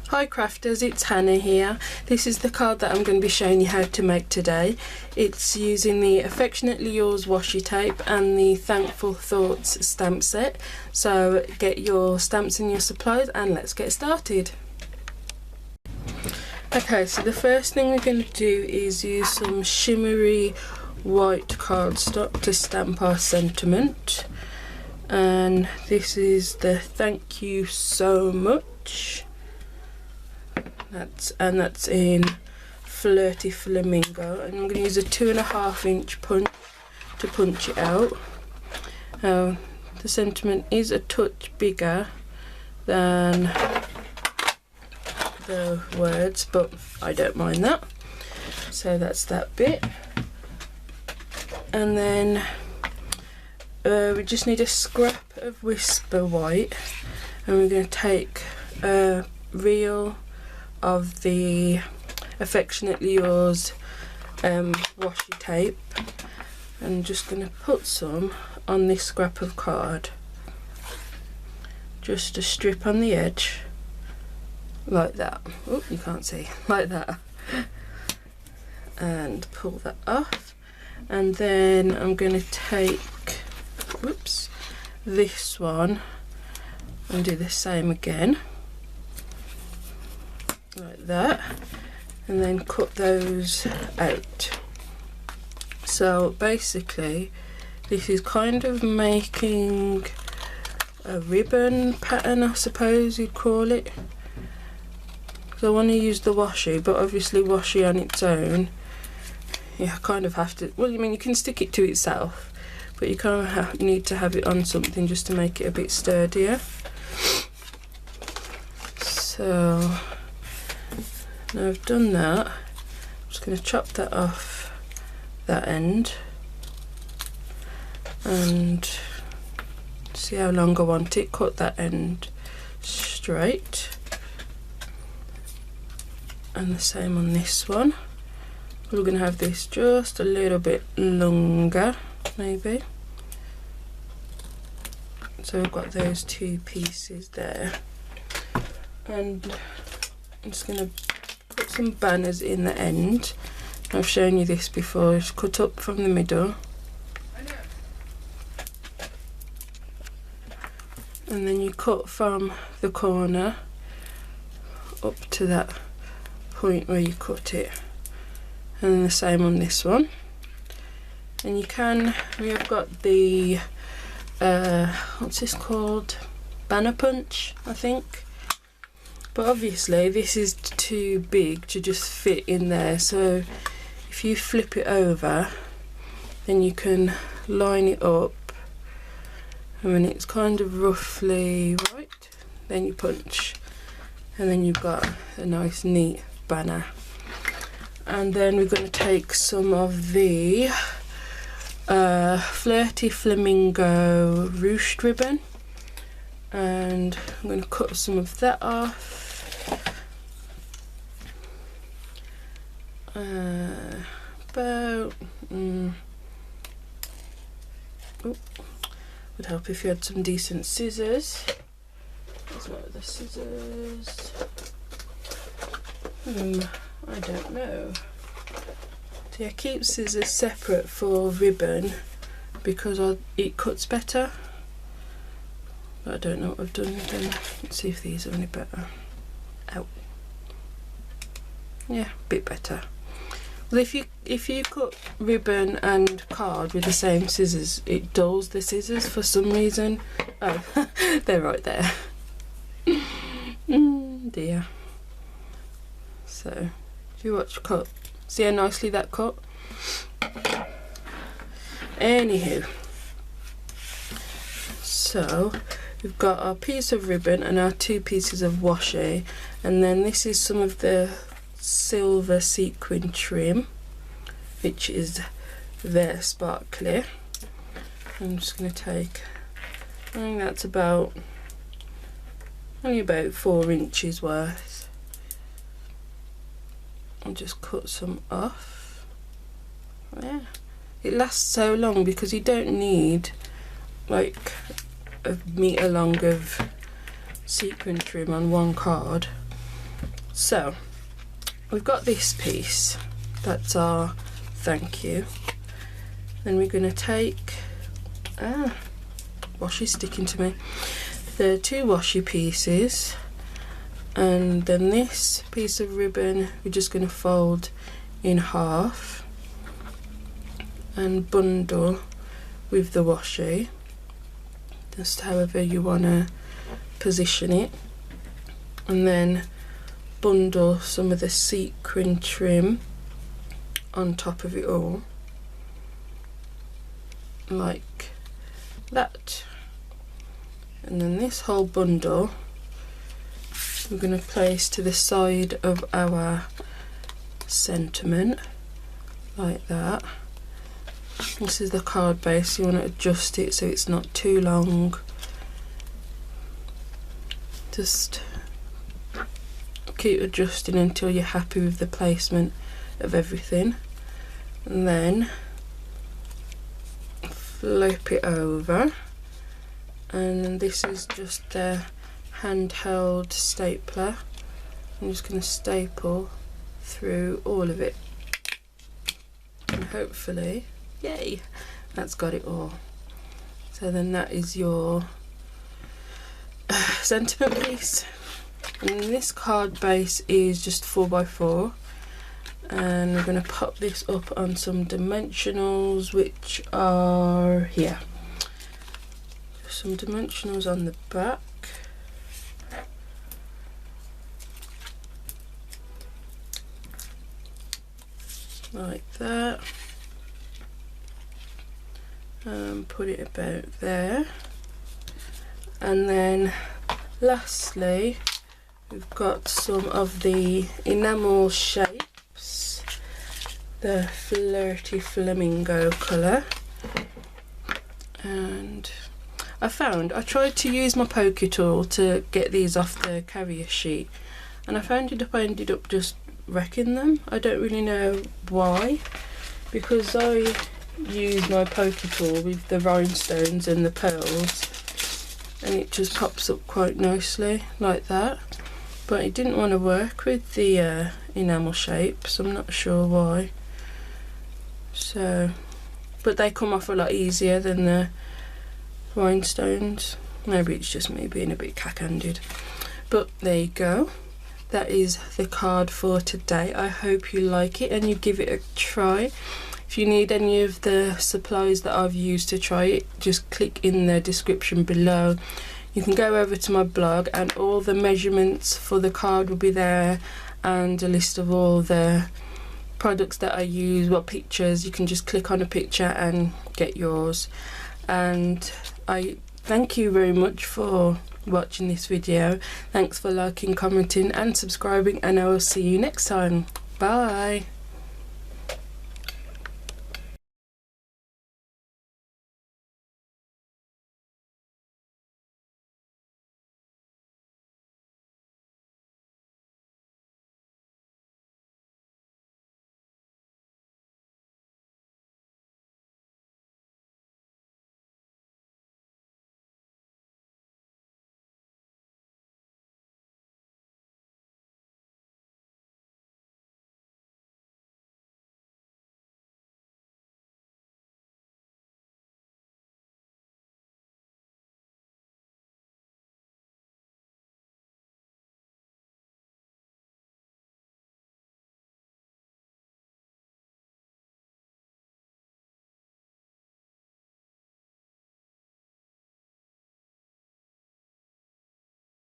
Hi crafters, it's Hannah here. This is the card that I'm going to be showing you how to make today. It's using the Affectionately Yours washi tape and the Thankful Thoughts stamp set. So get your stamps and your supplies and let's get started. Okay, so the first thing we're going to do is use some shimmery white cardstock to stamp our sentiment. And this is the Thank You So Much. That's in Flirty Flamingo, and I'm going to use a 2.5 inch punch to punch it out. The sentiment is a touch bigger than the words, but I don't mind that. So that's that bit. And then we just need a scrap of Whisper White, and we're going to take a reel of the Affectionately Yours washi tape, and I'm just going to put some on this scrap of card, just a strip on the edge like that. Oh, you can't see, like that, and pull that off. And then I'm going to take this one and do the same again like that, and then cut those out. So basically this is kind of making a ribbon pattern, I suppose you'd call it. So I want to use the washi, but obviously washi on its own, you kind of have to, well, I mean, you can stick it to itself, but you kind of need to have it on something just to make it a bit sturdier. So now I've done that, I'm just going to chop that off that end and see how long I want it. Cut that end straight, and the same on this one. We're going to have this just a little bit longer maybe. So we've got those two pieces there, and I'm just going to put some banners in the end. I've shown you this before. It's cut up from the middle, and then you cut from the corner up to that point where you cut it, and then the same on this one. And we have got the what's this called, banner punch, I think. But obviously this is too big to just fit in there, so if you flip it over, then you can line it up, and when it's kind of roughly right, then you punch, and then you've got a nice neat banner. And then we're going to take some of the Flirty Flamingo ruched ribbon, and I'm going to cut some of that off. About would help if you had some decent scissors. Where's one of the scissors? I don't know. So yeah, keep scissors separate for ribbon because it cuts better. But I don't know what I've done with them. Let's see if these are any better. Ow. Yeah, a bit better. Well, if you cut ribbon and card with the same scissors, it dulls the scissors for some reason. Oh, they're right there. Dear. So, if you watch cut, see how nicely that cut? Anywho, so we've got our piece of ribbon and our two pieces of washi, and then this is some of the silver sequin trim, which is very sparkly. I'm just going to take, I think that's only about 4 inches worth. I'll just cut some off. Yeah, it lasts so long because you don't need like a metre long of sequin trim on one card. So we've got this piece, that's our thank you. Then we're going to take, washi sticking to me, the 2 washi pieces, and then this piece of ribbon we're just going to fold in half and bundle with the washi, just however you want to position it, and then bundle some of the sequin trim on top of it all like that. And then this whole bundle we're going to place to the side of our sentiment like that. This is the card base, you want to adjust it so it's not too long. Just keep adjusting until you're happy with the placement of everything, and then flip it over, and this is just the handheld stapler. I'm just going to staple through all of it, and hopefully, yay, that's got it all. So then that is your sentiment piece. And this card base is just 4x4, and we're going to pop this up on some dimensionals, which are here. Some dimensionals on the back. Like that. And put it about there. And then lastly, we've got some of the enamel shapes, the Flirty Flamingo colour, and I tried to use my poker tool to get these off the carrier sheet, and I ended up just wrecking them. I don't really know why, because I use my poker tool with the rhinestones and the pearls, and it just pops up quite nicely like that. But it didn't want to work with the enamel shapes, I'm not sure why. So, but they come off a lot easier than the rhinestones. Maybe it's just me being a bit cack-handed. But there you go. That is the card for today. I hope you like it and you give it a try. If you need any of the supplies that I've used to try it, just click in the description below. You can go over to my blog and all the measurements for the card will be there, and a list of all the products that I use, what pictures. You can just click on a picture and get yours. And I thank you very much for watching this video. Thanks for liking, commenting and subscribing, and I will see you next time. Bye.